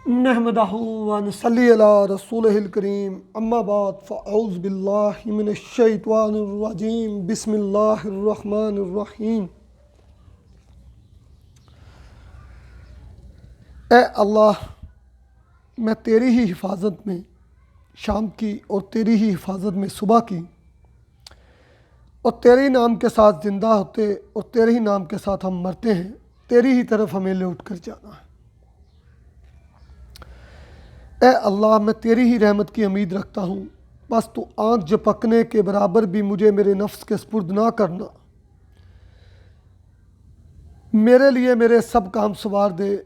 नहमदहु व नसल्ली अला रसूलिहिल करीम अम्मा बाद फ़अऊज़ु बिल्लाहि मिनश शैतानिर रजीम बिस्मिल्लाहिर रहमानिर रहीम। ए अल्लाह, मैं तेरी ही हिफाजत में शाम की और तेरी ही हिफाजत में सुबह की, और तेरे ही नाम के साथ ज़िंदा होते और तेरे ही नाम के साथ हम मरते हैं। तेरी ही तरफ हमें लौट कर जाना है। ए अल्लाह, मैं तेरी ही रहमत की उम्मीद रखता हूँ। बस तू आँख झपकने के बराबर भी मुझे मेरे नफ्स के सुपुर्द ना करना। मेरे लिए मेरे सब काम सवार दे।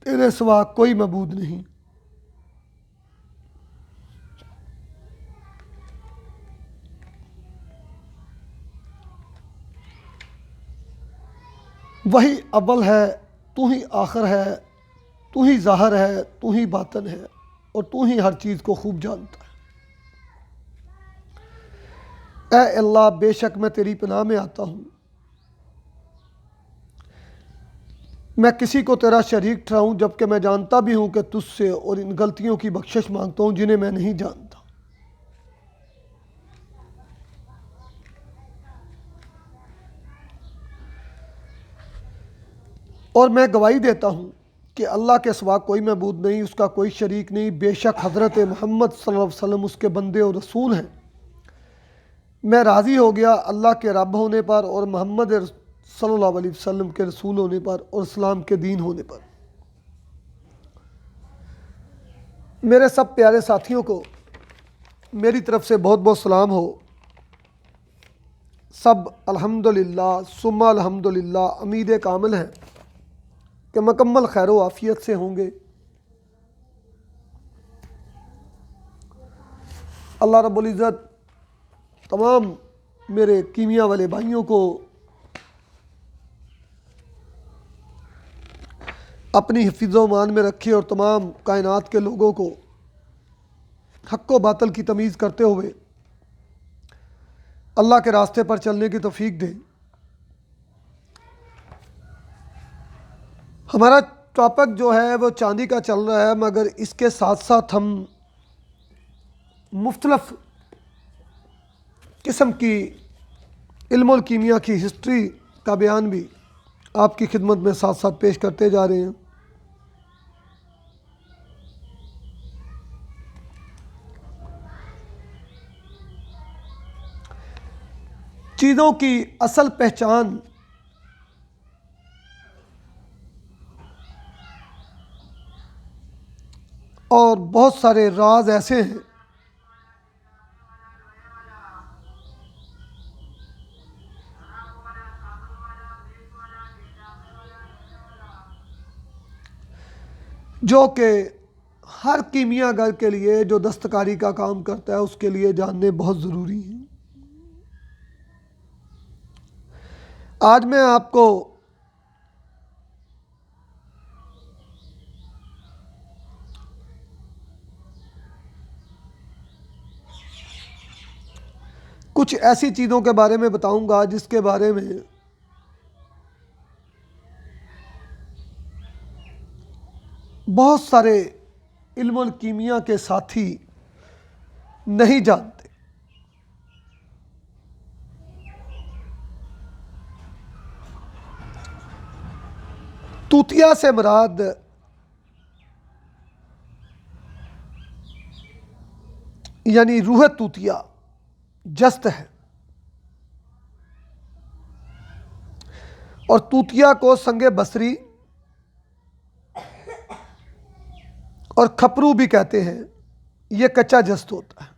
तेरे सिवा कोई मबूद नहीं। वही अव्वल है, तू ही आखिर है, तू ही ज़ाहिर है, तू ही बातन है, और तू ही हर चीज़ को खूब जानता है। ए अल्लाह, बेशक मैं तेरी पनाह में आता हूँ। मैं किसी को तेरा शरीक ठहराऊँ जबकि मैं जानता भी हूँ कि तुझसे, और इन गलतियों की बख्शिश मांगता हूँ जिन्हें मैं नहीं जानता। और मैं गवाही देता हूँ कि अल्लाह के सिवा कोई मबूद नहीं, उसका कोई शरीक नहीं। बेशक हज़रत मोहम्मद सल्लल्लाहु अलैहि वसल्लम उसके बंदे और रसूल हैं। मैं राज़ी हो गया अल्लाह के रब होने पर, और मोहम्मद सल्लल्लाहु अलैहि वसल्लम के रसूल होने पर, और इस्लाम के दीन होने पर। मेरे सब प्यारे साथियों को मेरी तरफ से बहुत बहुत सलाम हो। सब अल्हम्दुलिल्लाह सुम्मा अल्हम्दुलिल्लाह उम्मीद कामिल है कि मुकम्मल खैर व आफ़ियत से होंगे। अल्लाह रब्बुल इज़्ज़त तमाम मेरे कीमिया वाले भाइयों को अपनी हिफ़्ज़ो मान में रखे, और तमाम कायनात के लोगों को हक़ व बातिल की तमीज़ करते हुए अल्लाह के रास्ते पर चलने की तौफ़ीक दे। हमारा टॉपिक जो है वो चांदी का चल रहा है, मगर इसके साथ साथ हम मुख्तलिफ़ किस्म की इल्मुल कीमिया की हिस्ट्री का बयान भी आपकी खिदमत में साथ साथ पेश करते जा रहे हैं। चीज़ों की असल पहचान और बहुत सारे राज ऐसे हैं जो कि हर कीमियागर के लिए, जो दस्तकारी का काम करता है, उसके लिए जानने बहुत ज़रूरी हैं। आज मैं आपको कुछ ऐसी चीज़ों के बारे में बताऊंगा जिसके बारे में बहुत सारे इल्मुल कीमिया के साथी नहीं जानते। तूतिया से मुराद यानी रूह तूतिया जस्त है, और तूतिया को संगे बसरी और खपरू भी कहते हैं। यह कच्चा जस्त होता है।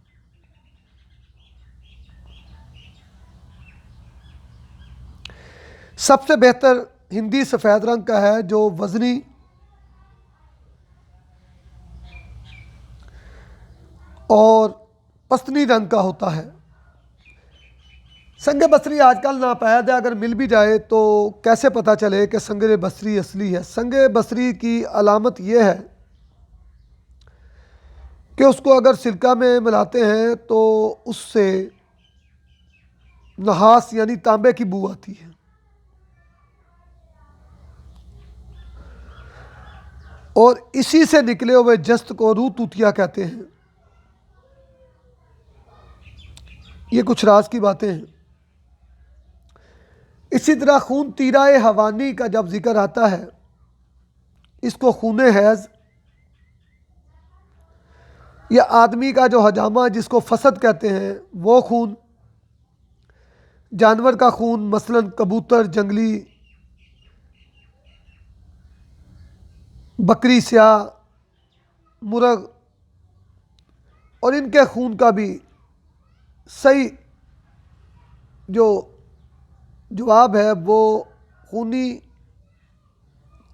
सबसे बेहतर हिंदी सफ़ेद रंग का है, जो वज़नी और पस्तनी रंग का होता है। संग बसरी आजकल नापैद है, अगर मिल भी जाए तो कैसे पता चले कि संग बसरी असली है। संग बसरी की अलामत यह है कि उसको अगर सिरका में मिलाते हैं तो उससे नहास यानी तांबे की बू आती है, और इसी से निकले हुए जस्त को रूह तूतिया कहते हैं। ये कुछ राज की बातें हैं। इसी तरह खून तीराए हवानी का जब जिक्र आता है, इसको खून हैज़ या आदमी का जो हजामा जिसको फसद कहते हैं वो खून, जानवर का खून मसलन कबूतर, जंगली बकरी, स्याह, मुर्ग, और इनके खून का भी सही जो जवाब है वो खूनी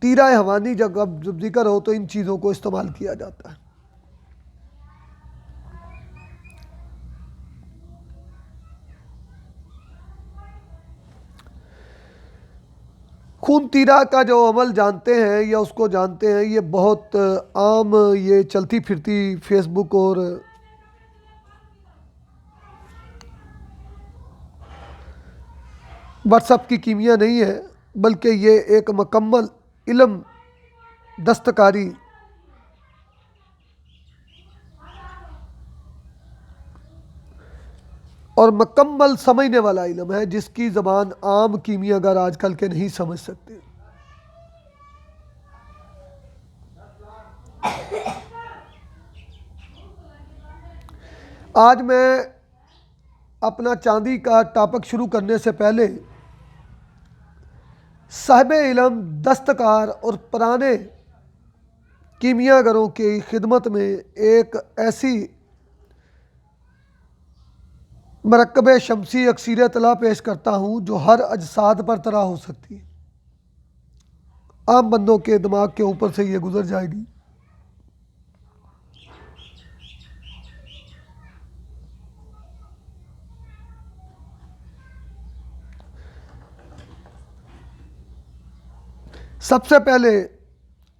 तीरा हवानी जब जिक्र हो तो इन चीज़ों को इस्तेमाल किया जाता है। खून तीरा का जो अमल जानते हैं या उसको जानते हैं, ये बहुत आम, ये चलती फिरती फेसबुक और व्हाट्सएप की कीमिया नहीं है, बल्कि ये एक मुकम्मल इल्म, दस्तकारी और मुकम्मल समझने वाला इल्म है, जिसकी ज़बान आम कीमियागर आजकल के नहीं समझ सकते। आज मैं अपना चांदी का टॉपिक शुरू करने से पहले साहिब इल्म, दस्तकार और पुराने कीमियागरों की खिदमत में एक ऐसी मरकब शमसी अक्सीर तला पेश करता हूँ जो हर अजसाद पर तरह हो सकती है, आम बंदों के दिमाग के ऊपर से ये गुजर जाएगी। सबसे पहले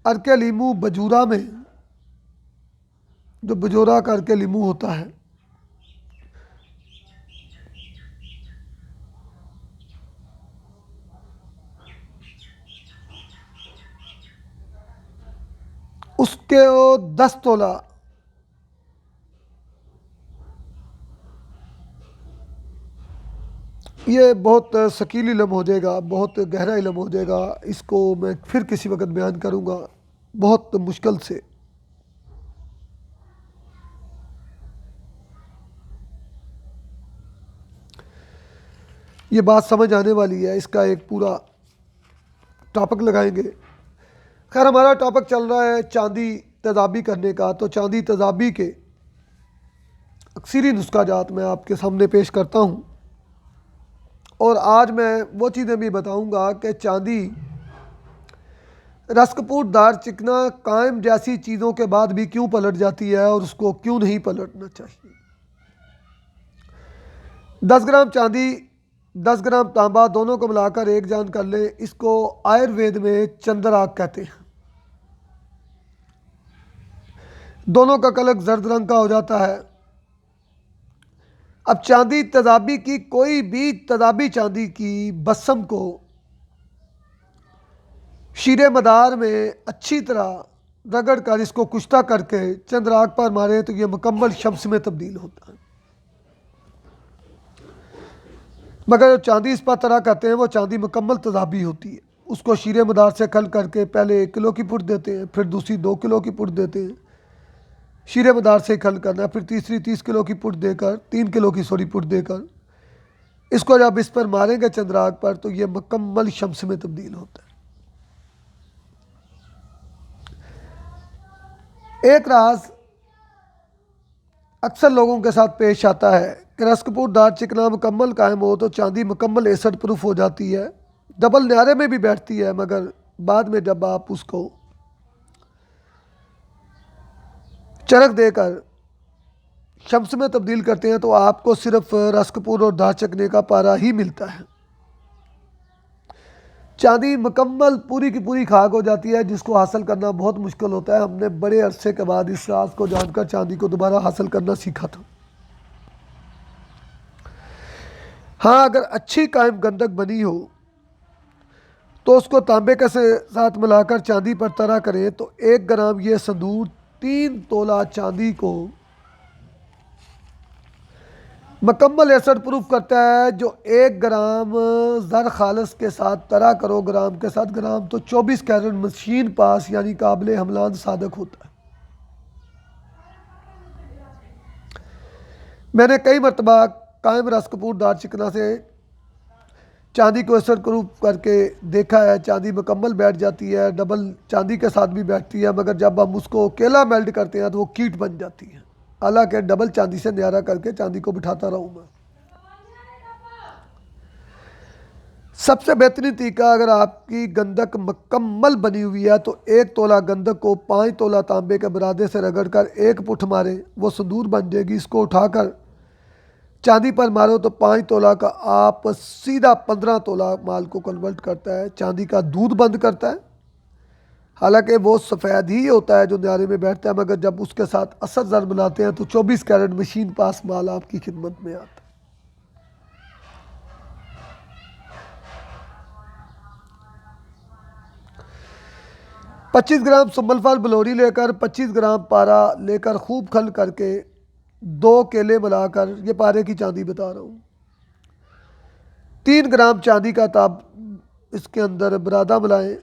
अर्के लीमू बजूरा में, जो बजूरा का अर्के लीमू होता है, उसके 10 तोला ये बहुत शकील इल्म हो जाएगा, बहुत गहरा इल्म हो जाएगा। इसको मैं फिर किसी वक्त बयान करूँगा बहुत मुश्किल से। ये बात समझ आने वाली है, इसका एक पूरा टॉपिक लगाएंगे। खैर, हमारा टॉपिक चल रहा है चांदी तेजाबी करने का, तो चांदी तेजाबी के अक्सरी नुस्खा जात मैं आपके सामने पेश करता हूँ, और आज मैं वो चीज़ें भी बताऊँगा कि चांदी रस्कपूट, दार चिकना, कायम जैसी चीज़ों के बाद भी क्यों पलट जाती है और उसको क्यों नहीं पलटना चाहिए। 10 ग्राम चांदी, 10 ग्राम तांबा, दोनों को मिलाकर एक जान कर ले। इसको आयुर्वेद में चंद्राक कहते हैं। दोनों का कलर जर्द रंग का हो जाता है। अब चांदी तेजाबी की, कोई भी तेजाबी चांदी की बसम को शीरे मदार में अच्छी तरह रगड़ कर इसको कुश्ता करके चंद्राक पर मारे तो ये मुकम्मल शम्स में तब्दील होता है। मगर जो चांदी इस पर तरह करते हैं वो चांदी मुकम्मल तेजाबी होती है। उसको शीरे मदार से खल करके पहले 1 किलो की पुट देते हैं, फिर दूसरी 2 किलो की पुट देते हैं, शीरे मदार से खल करना, फिर तीसरी 30 किलो की पुट देकर, 3 किलो की पुट देकर इसको जब इस पर मारेंगे चंद्राक पर तो ये मुकम्मल शम्स में तब्दील होता है। एक राज अक्सर लोगों के साथ पेश आता है कि रस्कपूट, दार चिकना मुकम्मल कायम हो तो चांदी मुकम्मल एसिड प्रूफ हो जाती है, डबल न्यारे में भी बैठती है, मगर बाद में जब आप उसको चरख देकर शम्स में तब्दील करते हैं तो आपको सिर्फ रस्कपूट और दार चिकने का पारा ही मिलता है। चांदी मुकम्मल पूरी की पूरी खाक हो जाती है, जिसको हासिल करना बहुत मुश्किल होता है। हमने बड़े अरसे के बाद इस राज को जानकर चांदी को दोबारा हासिल करना सीखा था। हाँ, अगर अच्छी कायम गंधक बनी हो तो उसको तांबे के साथ मिलाकर चांदी पर तरा करें तो 1 ग्राम ये संदूर 3 तोला चांदी को मुकम्मल एसिड प्रूफ करता है। जो 1 ग्राम ज़र खालस के साथ तरा करो ग्राम के साथ ग्राम, तो 24 कैरेट मशीन पास यानी काबिल हमलान सादक होता है। मैंने कई मरतबा कायम रस कपूर दार चिकना से चांदी को एसिड प्रूफ करके देखा है। चांदी मुकम्मल बैठ जाती है, डबल चांदी के साथ भी बैठती है, मगर जब हम उसको अकेला मेल्ट करते हैं तो वो कीट बन जाती है। हालांकि डबल चांदी से न्यारा करके चांदी को बिठाता रहूँ मैं। सबसे बेहतरीन तरीका, अगर आपकी गंधक मुकम्मल बनी हुई है तो 1 तोला गंधक को 5 तोला तांबे के बरादे से रगड़ कर 1 पुठ मारे, वो संदूर बन जाएगी। इसको उठाकर चांदी पर मारो तो 5 तोला का आप सीधा 15 तोला माल को कन्वर्ट करता है। चांदी का दूध बंद करता है। हालांकि वो सफ़ेद ही होता है जो न्यारे में बैठता है, मगर जब उसके साथ असद ज़र मिलाते हैं तो 24 कैरेट मशीन पास माल आपकी खिदमत में आता है। पच्चीस ग्राम सुम्बलफल बलोरी लेकर 25 ग्राम पारा लेकर खूब खल करके 2 केले मिलाकर, ये पारे की चांदी बता रहा हूँ, 3 ग्राम चांदी का ताब इसके अंदर बरादा मिलाएं।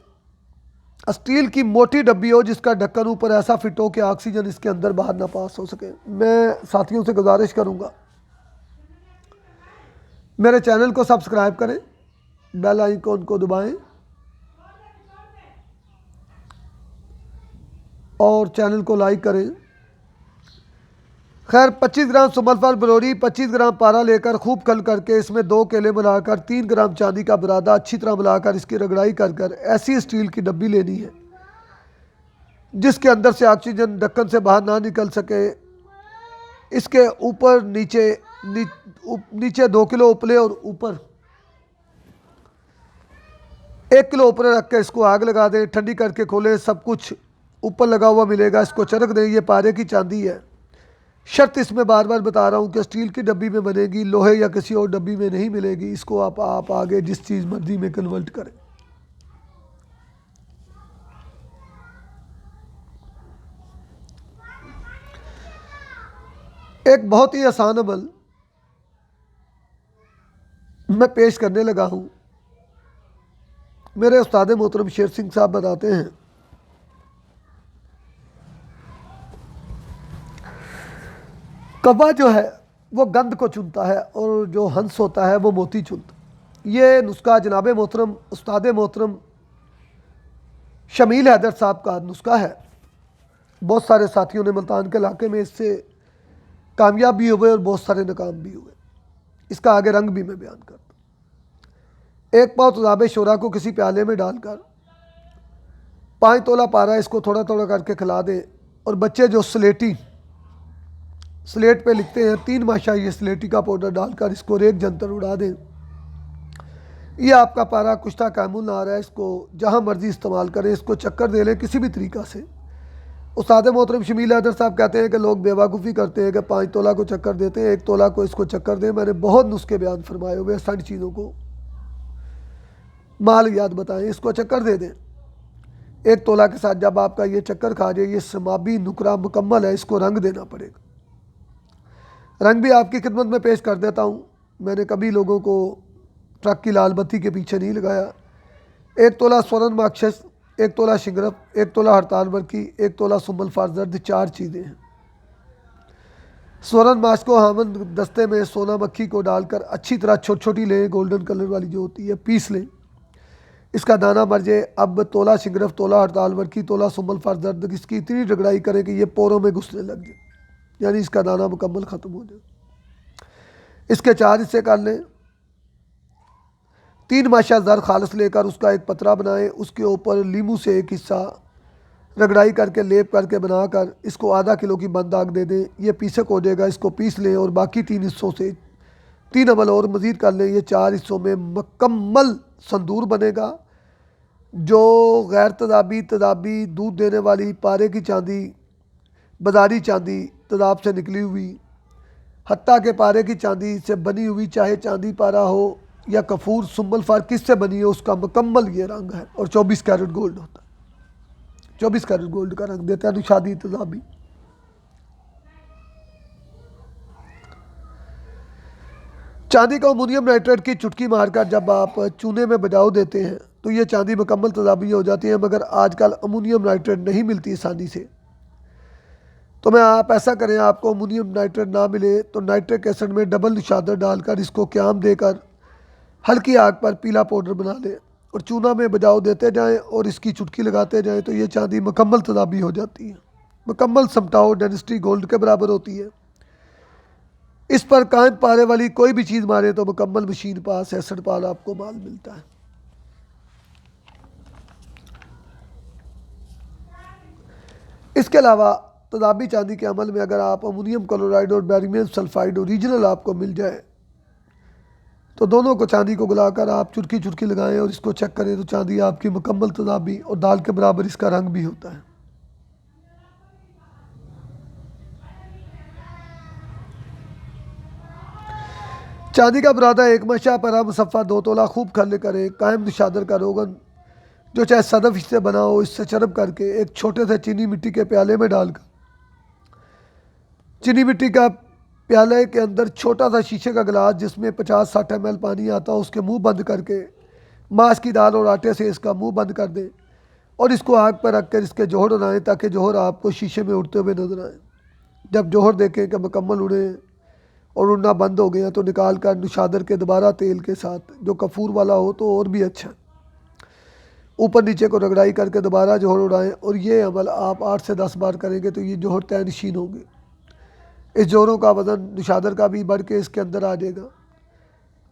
स्टील की मोटी डब्बी हो जिसका ढक्कन ऊपर ऐसा फिट हो कि ऑक्सीजन इसके अंदर बाहर ना पास हो सके। मैं साथियों से गुजारिश करूंगा मेरे चैनल को सब्सक्राइब करें, बेल आइकन को दबाएं और चैनल को लाइक करें। खैर 25 ग्राम सुमलफल बलोरी 25 ग्राम पारा लेकर खूब खल करके इसमें 2 केले मिलाकर 3 ग्राम चांदी का बरादा अच्छी तरह मिलाकर इसकी रगड़ाई कर कर ऐसी स्टील की डब्बी लेनी है जिसके अंदर से ऑक्सीजन ढक्कन से बाहर ना निकल सके। इसके ऊपर नीचे 2 किलो उपले और ऊपर 1 किलो ऊपर रख के इसको आग लगा दें, ठंडी करके खोलें, सब कुछ ऊपर लगा हुआ मिलेगा। इसको चरक दें। ये पारे की चांदी है। शर्त इसमें बार बार बता रहा हूँ कि स्टील की डब्बी में बनेगी, लोहे या किसी और डब्बी में नहीं मिलेगी। इसको आप आगे जिस चीज़ मर्जी में कन्वर्ट करें। एक बहुत ही आसान अमल मैं पेश करने लगा हूँ। मेरे उस्ताद मोहतरम शेर सिंह साहब बताते हैं, कौवा जो है वो गंध को चुनता है और जो हंस होता है वो मोती चुनता। ये नुस्खा जनाब मोहतरम उस्ताद मोहतरम शमील हैदर साहब का नुस्खा है। बहुत सारे साथियों ने मुल्तान के इलाके में इससे कामयाब भी हुए और बहुत सारे नाकाम भी हुए। इसका आगे रंग भी मैं बयान करता हूँ। 1 पाव तजाब शोरा को किसी प्याले में डालकर 5 तोला पारा इसको थोड़ा थोड़ा करके खिला दें। और बच्चे जो स्लेट पे लिखते हैं 3 माशा, ये स्लेटी का पाउडर डालकर इसको रेक जंतर उड़ा दें। ये आपका पारा कुश्ता कामून आ रहा है। इसको जहाँ मर्जी इस्तेमाल करें। इसको चक्कर दे लें किसी भी तरीक़ा से। उस्ताद मोहतरम शमील हैदर साहब कहते हैं कि लोग बेवकूफ़ी करते हैं कि 5 तोला को चक्कर देते हैं, 1 तोला को इसको चक्कर दें। मैंने बहुत नुस्खे बयान फरमाए हुए, सारी चीज़ों को माल याद बताएं। इसको चक्कर दे दें 1 तोला के साथ। जब आपका ये चक्कर खा जाए, ये समाबी नुकरा मुकम्मल है, इसको रंग देना पड़ेगा। रंग भी आपकी खिदमत में पेश कर देता हूँ। मैंने कभी लोगों को ट्रक की लाल बत्ती के पीछे नहीं लगाया। 1 तोला स्वर्ण माक्षस, 1 तोला शिंगरफ, 1 तोला हड़ताल वर्की, 1 तोला सुम्बल फारजर्द, 4 चीज़ें हैं। स्वर्ण मास्क को हामन दस्ते में सोना मक्खी को डालकर अच्छी तरह छोटी छोटी लें, गोल्डन कलर वाली जो होती है, पीस लें। इसका दाना मर जाए। अब तोला शिंगरफ, तोला हड़ताल वर्की, तोला सुम्बल फारजर्द, इसकी इतनी रगड़ाई करें कि ये पोरों में घुसने लग जाए, यानी इसका दाना मुकम्मल ख़त्म हो जाए। इसके 4 हिस्से कर लें। 3 माशा ज़र खालस लेकर उसका एक पतरा बनाएं। उसके ऊपर लीमू से 1 हिस्सा रगड़ाई करके लेप करके बनाकर इसको आधा किलो की बंद आग दे दें। ये पीसक हो जाएगा। इसको पीस लें और बाकी 3 हिस्सों से 3 अमल और मज़ीद कर लें। ये 4 हिस्सों में मुकम्मल संदूर बनेगा। जो गैर तदाबी दूध देने वाली पारे की चांदी, बाजारी चांदी तदाब से निकली हुई, हत्ता के पारे की चांदी से बनी हुई, चाहे चांदी पारा हो या कफूर सुम्मल फार किससे बनी है, उसका मुकम्मल ये रंग है और 24 कैरेट गोल्ड होता है। 24 कैरेट गोल्ड का रंग देता है निशादी तजाबी। चांदी का अमोनियम नाइट्रेट की चुटकी मारकर जब आप चूने में बजाव देते हैं तो ये चांदी मुकम्मल तजाबी हो जाती है। मगर आजकल अमोनियम नाइट्रेट नहीं मिलती आसानी से, तो मैं आप ऐसा करें, आपको अमोनियम नाइट्रेट ना मिले तो नाइट्रिक एसिड में डबल निशादर डालकर इसको क्याम देकर हल्की आग पर पीला पाउडर बना लें और चूना में बजाव देते जाएं और इसकी चुटकी लगाते जाएं तो ये चांदी मुकम्मल तजाबी हो जाती है। मुकम्मल समटाओ डेनिस्ट्री गोल्ड के बराबर होती है। इस पर कायम पारे वाली कोई भी चीज़ मारे तो मुकम्मल मशीन पास एसिड पाल आपको माल मिलता है। इसके अलावा तजाबी चांदी के अमल में अगर आप अमोनियम क्लोराइड और बैरियम सल्फाइड ओरिजिनल आपको मिल जाए तो दोनों को चांदी को गलाकर आप चुटकी चुटकी लगाएं और इसको चेक करें तो चांदी आपकी मुकम्मल तजाबी और दाल के बराबर इसका रंग भी होता है। चांदी का बुरादा एक मशा पर मुसफ़ा 2 तोला खूब खल करें। कायम निशादर का रोगन जो चाहे सदफ इससे बना हो, इससे चरब करके एक छोटे से चीनी मिट्टी के प्याले में डालकर, चीनी मिट्टी का प्याले के अंदर छोटा सा शीशे का गिलास जिसमें 50-60 ml पानी आता हो, उसके मुंह बंद करके मांस की दाल और आटे से इसका मुंह बंद कर दें और इसको आग पर रख कर इसके जोहर उड़ाएँ ताकि जोहर आपको शीशे में उड़ते हुए नजर आए। जब जोहर देखें कि मुकम्मल उड़े और उड़ना बंद हो गया तो निकाल कर निशादर के दोबारा तेल के साथ, जो कफूर वाला हो तो और भी अच्छा, ऊपर नीचे को रगड़ाई करके दोबारा जोहर उड़ाएं और ये अमल आप 8 से 10 बार करेंगे तो ये जोहर तय नशीन होंगे। इस जोहरों का वज़न निशादर का भी बढ़ के इसके अंदर आ जाएगा।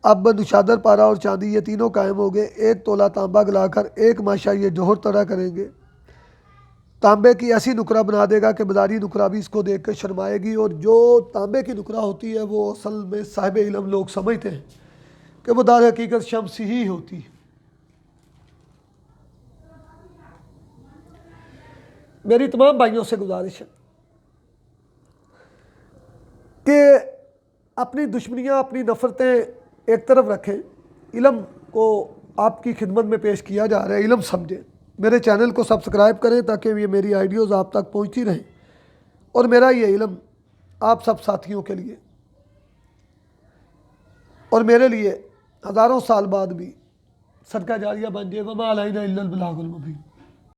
अब निशादर, पारा और चांदी ये तीनों कायम हो गए। 1 तोला तांबा गलाकर 1 माशा ये जोहर तड़ा करेंगे। तांबे की ऐसी नुकरा बना देगा कि बाजारी नुकरा भी इसको देख कर शर्माएगी। और जो तांबे की नुकरा होती है वो असल में साहिब इल्म लोग समझते हैं कि वो दार हकीकत शम्स ही होती है। मेरी तमाम भाइयों से गुजारिश है कि अपनी दुश्मनियाँ, अपनी नफ़रतें एक तरफ रखें। इल्म को आपकी खिदमत में पेश किया जा रहा है, इल्म समझें। मेरे चैनल को सब्सक्राइब करें ताकि ये मेरी आइडियोज़ आप तक पहुंचती रहें और मेरा ये इल्म आप सब साथियों के लिए और मेरे लिए हज़ारों साल बाद भी सदका जारिया बन जाए। वमा अलैना इल्लल बलागुल मुबीन।